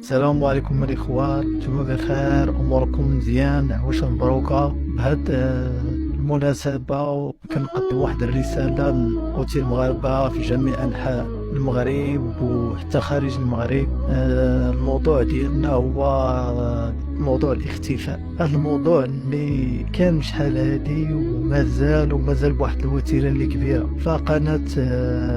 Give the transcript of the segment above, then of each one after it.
السلام عليكم الاخوان، نتوما بخير؟ اموركم مزيان؟ عواشر مبروكه. بهاد المناسبه كنقدم واحد الرساله لاخوتي المغاربه في جميع انحاء المغرب وحتى خارج المغرب. الموضوع ديالنا هو موضوع الاختفاء. هذا الموضوع اللي كان شحال هادي ومازال بواحد الوتيره اللي كبيره. فقناه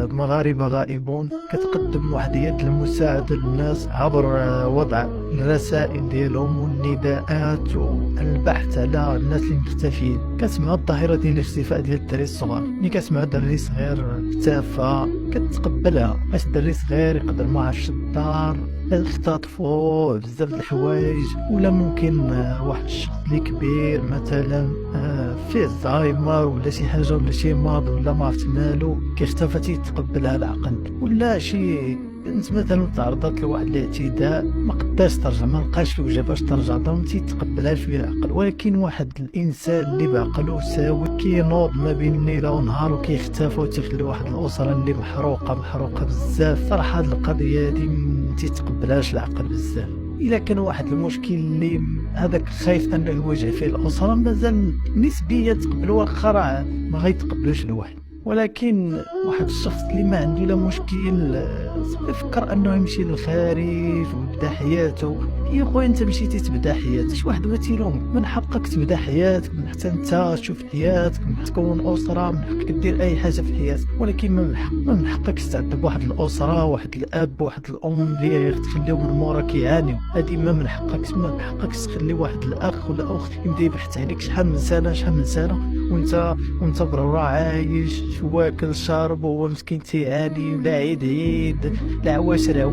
مغاربه غائبون كتقدم واحد يد المساعده للناس عبر وضع الرسائل ديالهم والنداءات والبحث على الناس اللي مختفيين. كتسمع الظاهره ديال الاختفاء ديال الدراري الصغار. ملي كتسمع دري صغير اختفى كتقبلها، باش دري صغير يقدر ما عرفش الدار، اختطفوا بزاف د الحوايج، ولا ممكن واحد الشخص اللي كبير مثلا فيه الزهايمر ولا شي حاجه ولا شي مرض ولا ما عرفت مالو كيختفى تيتقبلها العقل. ولا شي بنت مثلا تعرضت لواحد الاعتداء ما قداش ترجع، ما لقاش في وجهها باش ترجع دون تيتقبلها في العقل. ولكن واحد الانسان اللي بعقله ساوي كينوض ما بين الليله والنهار وكيختفى وتخلي واحد الاسره اللي محروقه بزاف. صراحه هاد القضيه هادي متيتقبلهاش العقل بزاف. الا كان واحد المشكل اللي هذاك خايف انه يواجه فيه الاسره مازال نسبيا تقبلوا، واخا راه ما غيتقبلوش الواحد. ولكن واحد الشخص اللي ما عنده لا مشكل يفكر انه يمشي للخارج ويبدا حياته. يا خويا انت مشيتي تبدا حياتك، شي واحد بغى تيلومك؟ من حقك تبدا حياتك، من حتى انت تشوف حياتك، من حقك تكون اسره، من حقك دير اي حاجه في حياتك. ولكن من حقك تستعد بواحد الاسره، واحد الاب واحد الام اللي تخليهم من موراك يعانيو. هادي ما من حقك. ما من حقك تخلي واحد الاخ ولا اخت يبدا يبحث عليك شحال من سنه وانت برا عايش واكل شارب وهو مسكين تيعاني. لا عيد لا عواشر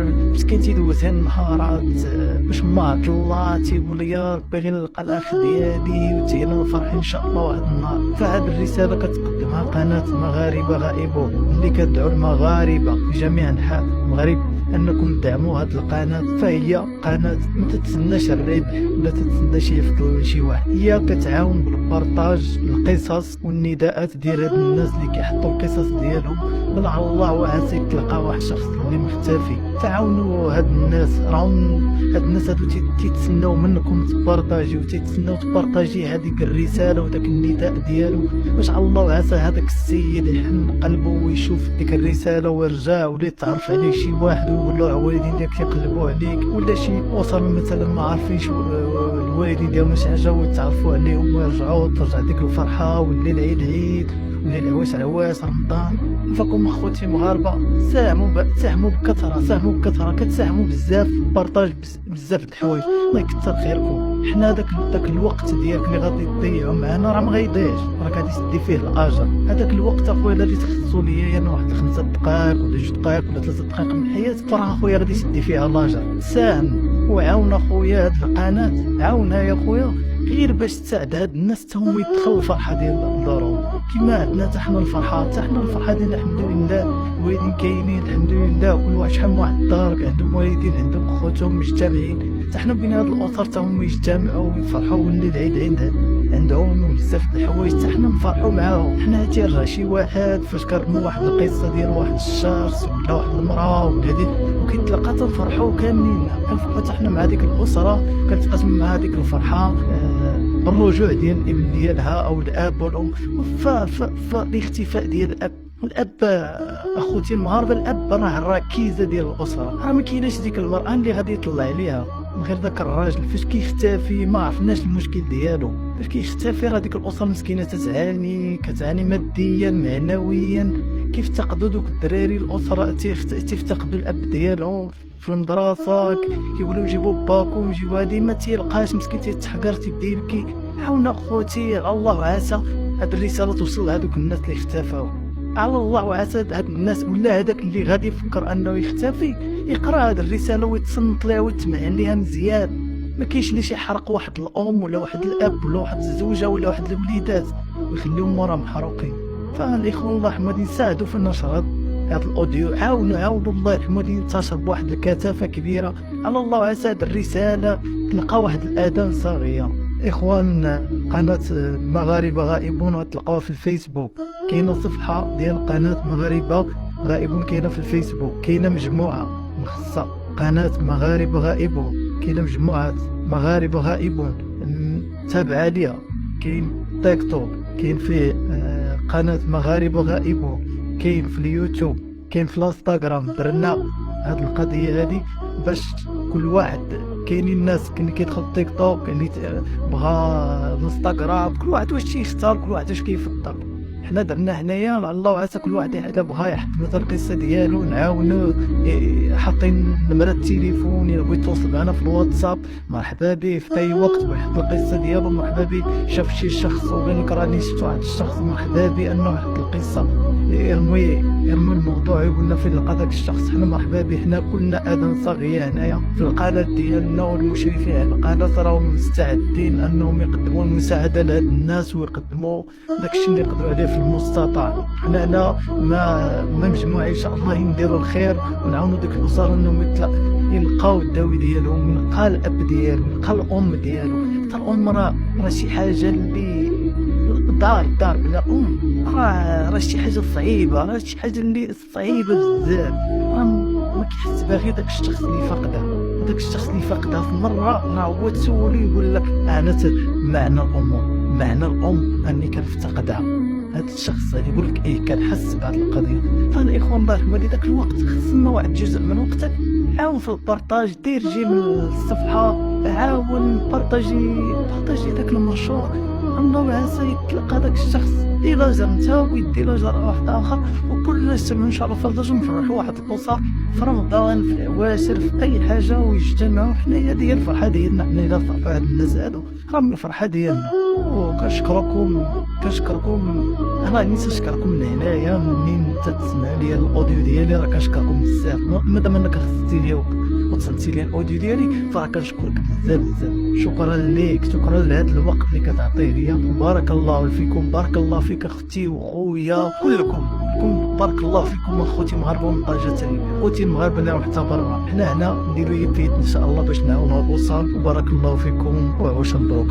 مسكين تيدوز النهارات باش ما الله تيقول يا ربي غير نلقى الاخ ديالي وتينا نفرح ان شاء الله واحد النهار. فهاد الرساله كتقدمها قناه مغاربه غائبون اللي كتدعو المغاربه في جميع انحاء المغرب انكم تدعموا هاد القناه. فهي قناه ما تتسناش الربح ولا تتسناش يفضل شي واحد، هي كتعاون بالبارطاج القصص والنداءات ديال هاد الناس اللي كيحطوا القصص ديالهم. بل على الله وعسى تلقى واحد الشخص اللي مختفي. تعاونوا هاد الناس، راهم هاد الناس هادو تيتسناو منكم تبارطاجيو، تيتسناو تبارطاجي هذيك الرساله وداك النداء ديالو، باش على الله وعسى هذاك السيد يحن قلبه ويشوف ديك الرساله ويرجع ولا يتعرف عليه شي واحد ويقول له الوالدين ديالك كيقلبوا عليك، ولا شي اسر مثلا ما عارفينش الوالدين ديالهم شي حاجه ويتعرفوا عليهم ويرجعوا، ترجع ديك الفرحه والليل عيد ولا العواس رمضان. فكم اخوتي مغاربه ساهموا بكثره كتساهموا بزاف، بارطاج بزاف د الحوايج. الله يكثر خيركم. حنا داك الوقت ديالك اللي غادي تضيعوا معنا راه ما غيضيعش، راك غادي تدي فيه الاجر. هذاك الوقت اخويا اللي تخصو ليا انا واحد 5 دقائق ولا 2 دقائق ولا 3 دقائق من حياتك، فراه اخويا غادي تدي فيها الاجر. ساهم وعاون اخويا هاد القناه، عاونها يا خويا غير باش تساعد هاد الناس تهم يدخلوا الفرحه ديال دارهم. كيما عندنا حتى حنا الفرحه ديال الحمد لله الوالدين كاينين الحمد لله، كل واحد شحال من واحد الدار عندهم والدين عندهم خوتهم مجتمعين. حتى حنا بين هاد الاسر تا هما يجتمعوا ويفرحوا والليل عيد عندهم بزاف د الحوايج حتى حنا نفرحوا معاهم. حنا تيرجع شي واحد فاش كنرموا واحد القصه ديال واحد الشخص ولا واحد المراه ولا هادي وكيتلقى تنفرحوا كاملين، كنفرحوا حتى حنا مع ديك الاسره، كنتقاسم مع ديك الفرحه بالرجوع ديال الابن ديالها او الاب والام. فالاختفاء ديال الاب اخوتي المغاربه، الاب راه الركيزه ديال الاسره. راه ما كايناش ديك المراه اللي غادي يطلع عليها من غير داك الراجل. فاش كيختفي ما عرفناش المشكل ديالو، فاش كيختفي راه ديك الاسره مسكينه كتعاني ماديا معنويا. كيفتقدوا دوك الدراري الاسره تيفتقدوا الاب ديالهم في المدرسه، كيقولوا جيبوا باكو جيبوا هادي، ما تيلقاش مسكين تيتحقر تيبدا يبكي. عاونا خوتي على الله وعسى هاد الرساله توصل لهادوك الناس اللي اختفاو. على الله وعسى هاد الناس ولا هذاك اللي غادي يفكر انه يختفي يقرا هاد الرساله ويتصنت لها ويتسمع عليها مزيان. ما كاينش اللي يحرق واحد الام ولا واحد الاب ولا واحد الزوجه ولا واحد الوليدات ويخليهم مرا محروقين. فالاخوان الله يرحمهم يساعدوا في نشر هذا الاوديو، عاونوا الله يرحمه ينتشر بواحد الكثافه كبيره. على الله وعسى هاد الرساله تلقى واحد الاذان صغير. اخوان قناه مغاربه غائبون تلقاوها في الفيسبوك، كاينه صفحه ديال قناه مغاربه غائبون كاينه في الفيسبوك، كاينه مجموعه مخصصه قناة مغاربة غائبون، كاينة مجموعة مغاربة غائبون تابعة ليها، كاين تيك توك، كاين فيه قناة مغاربة غائبون، كاين في اليوتيوب، كاين في الانستغرام. درنا هاد القضية هادي باش كل واحد، كاينين الناس اللي كيدخل تيك توك، اللي بغا الانستغرام، كل واحد واش تيختار، كل واحد واش كيفضل. حنا درنا حنايا على الله وعسى كل واحد اذا بغا يحط مثلا القصه ديالو نعاونو، حاطين نمرة التليفون، الا بغيت توصل معنا في الواتساب مرحبا به في اي وقت، ويحط القصه ديالو مرحبا به. شاف شي شخص وقال لك راني شفت واحد الشخص مرحبا به انه يحط القصه، يرمي الموضوع يقول لنا فين لقى داك الشخص، حنا مرحبا به. حنا كلنا اذان صاغيه هنايا في القناه ديالنا، والمشرفين على القناه راهم مستعدين انهم يقدموا المساعده لهاد الناس ويقدموا داكشي اللي يقدروا عليه في المستطاع. حنا هنا ما مجموعه ان شاء الله نديروا الخير ونعاونوا ديك الاسر انهم يلقاو الداوي ديالهم، يلقى الاب ديالو، يلقى الام ديالو. حتى الام راه شي حاجه اللي دار بلا ام راه شي حاجه صعيبه، راه شي حاجه اللي صعيبه بزاف، ما كيحس بها غير داك الشخص اللي فقدها. داك الشخص اللي فقدها في مره راه هو تسولو يقول لك انا معنى الامور، معنى الام اني كنفتقدها. هذا الشخص اللي يقول لك كنحس بهذه القضيه. فالاخوان الله يرحم والديك داك الوقت خصنا واحد جزء من وقتك عاون في البارطاج، دير جي من الصفحه، عاون بارطاجي داك المشروع، الله وعسى يتلقى داك الشخص الى جا نتا ويدي له جرى واحد اخر، وكل سنه ان شاء الله فرجوا نفرحوا واحد الاسر في رمضان، في العواشر، في اي حاجه، ويجتمعوا. حنايا هذه هي الفرحه ديالنا، حنا الا فرحوا هاد الناس هادو راهم الفرحه ديالنا. وكنشكركم انا نيت نشكركم من هنايا، منين تسمع لي الاوديو ديالي راه كنشكركم بزاف، مادام انك خصتي لي وصلتي لي الاوديو ديالي فراه كنشكرك بزاف. شكرا ليك، شكرا لهذا الوقت اللي كتعطيه ليا. بارك الله فيكم، بارك الله فيك اختي وخويا كلكم، بارك الله فيكم اخوتي مغاربه من طنجه تاني، اخوتي المغاربه اللي حتى برا. حنا هنا نديرو يفيد ان شاء الله باش نعاونوا الاسر. وبارك الله فيكم وعوش مبروك.